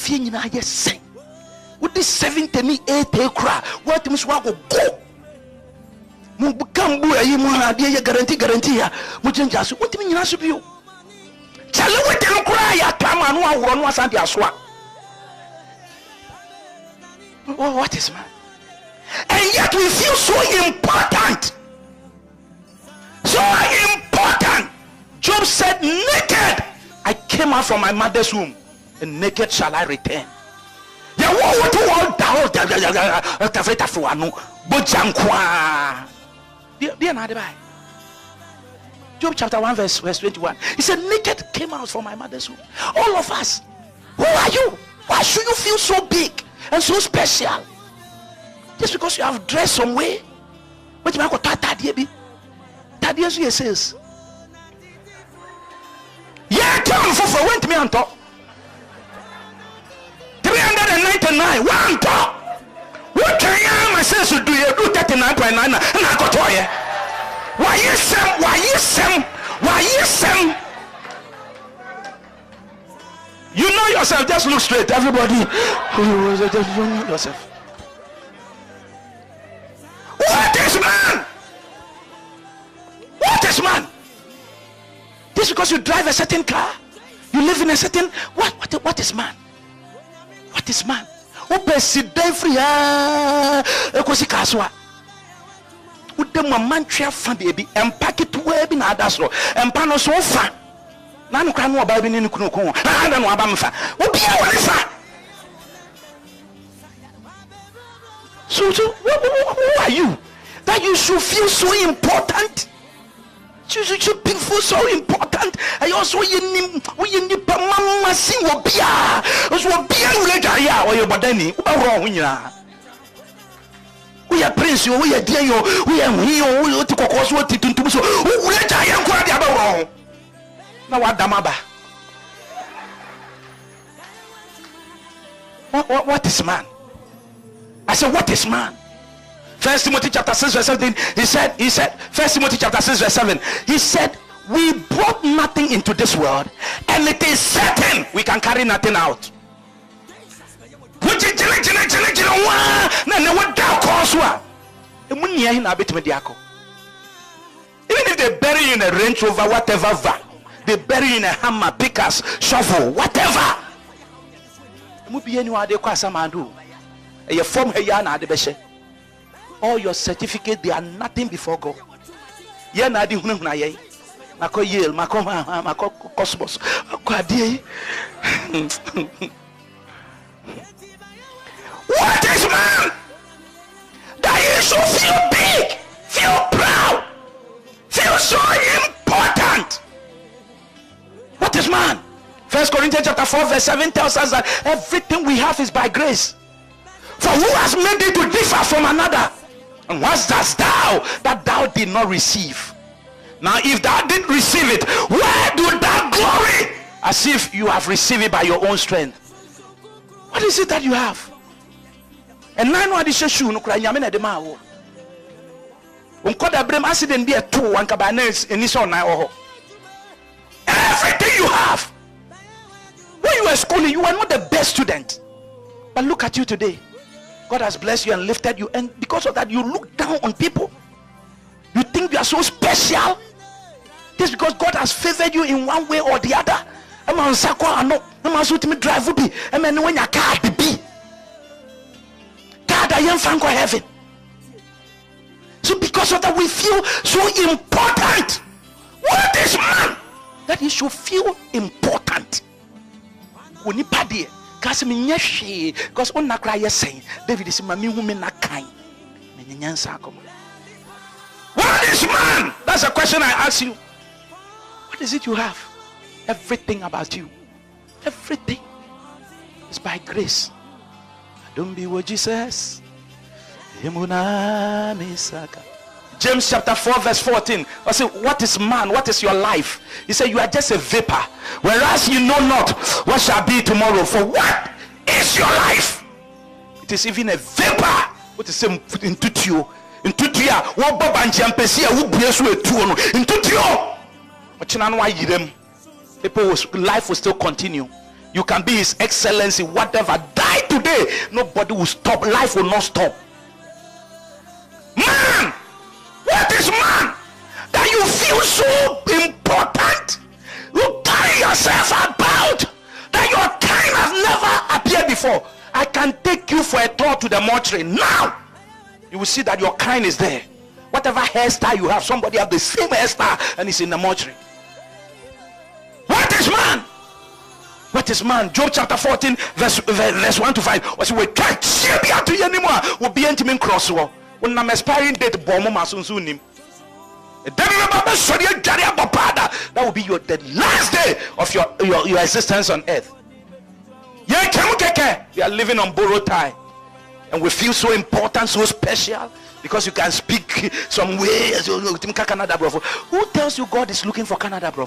fie nyina ye sen with this 78 cra what me so go mu bukambu ayi mu ade ye guarantee ya mu chenja so what me nyina so bio chale we dem cra ya tama no aworo no asante aso a what is man? And yet we feel so important. So important. Job said, naked I came out from my mother's womb, and naked shall I return. Job chapter 1 verse 21. He said, naked came out from my mother's womb. All of us. Who are you? Why should you feel so big and so special? Just because you have dressed some way. What you call Tadiabi? Tadiabi says, yeah, come for went me on top. 399 one top. What can I say to do? You do 39.9 and I got to you. Why you some? You know yourself, just look straight, everybody. Just know yourself. What is man? What is man? Just because you drive a certain car, you live in a certain what is man? What is man? Open sit down free ekosi kaswa. Udem man tria fan baby empack it we bi na adaso empa no so fa na no kra no oba bi ni kunu ko na no aba mfa obi a woni fa. So who are you that you should feel so important? You should feel so important. I also we mama sing obia so obia ule ya or your badani wrong nyina. We are prince, we are dear, we are here, we are to cause what to do so. Who let I am quite wrong? Now what damaba? What is man? I said, what is man? 1 Timothy chapter 6 verse 17. He said, 1 Timothy chapter 6 verse 7. He said, we brought nothing into this world, and it is certain we can carry nothing out. Even if they bury you in a Range Rover, whatever, they bury you in a hammer, pickers, shovel, whatever. All your certificates, they are nothing before God. Mako Yale, Mako Cosmos. What is man? That you should feel big, feel proud, feel so important. What is man? 1 Corinthians chapter 4 verse 7 tells us that everything we have is by grace. For who has made thee to differ from another? And what dost thou that thou did not receive? Now if thou did receive it, where do thou glory? As if you have received it by your own strength. What is it that you have? And nine one is shoe no cry yamina de mao. Unkoda brem accident be a 2 1 cabanes in this on now. Everything you have. When you were schooling, you were not the best student. But look at you today. God has blessed you and lifted you, and because of that, you look down on people. You think you are so special. This because God has favored you in one way or the other. I'm on Sako, I know. I'm also to me drive be. I mean, when your car be. God, I am thank God heaven. So because of that, we feel so important. What is man? That he should feel important. When he party, because on na cry saying David is my woman na kind. What is man? That's a question I ask you. What is it you have? Everything about you. Everything is by grace. Don't be what Jesus. James chapter 4 verse 14. I say, what is man? What is your life? He said, you are just a vapor, whereas you know not what shall be tomorrow. For what is your life? It is even a vapor. What is into you? Into you. What babanji ampesia who bless you into you. But you know why you them? Life will still continue. You can be His Excellency, whatever. Die today. Nobody will stop. Life will not stop. Man, what is man? That you feel so important. You carry yourself about that your kind has never appeared before. I can take you for a tour to the mortuary now. You will see that your kind is there. Whatever hairstyle you have, somebody have the same hairstyle and it's in the mortuary. What is man? What is man? Job chapter 14 verse 1 to 5. Was we can't see me at you anymore. We'll be intimate cross. When I'm expiring date, bomb masunsunim. That will be the last day of your existence on earth. We are living on borrowed time, and we feel so important, so special, because you can speak some ways. Who tells you God is looking for Canada, bro?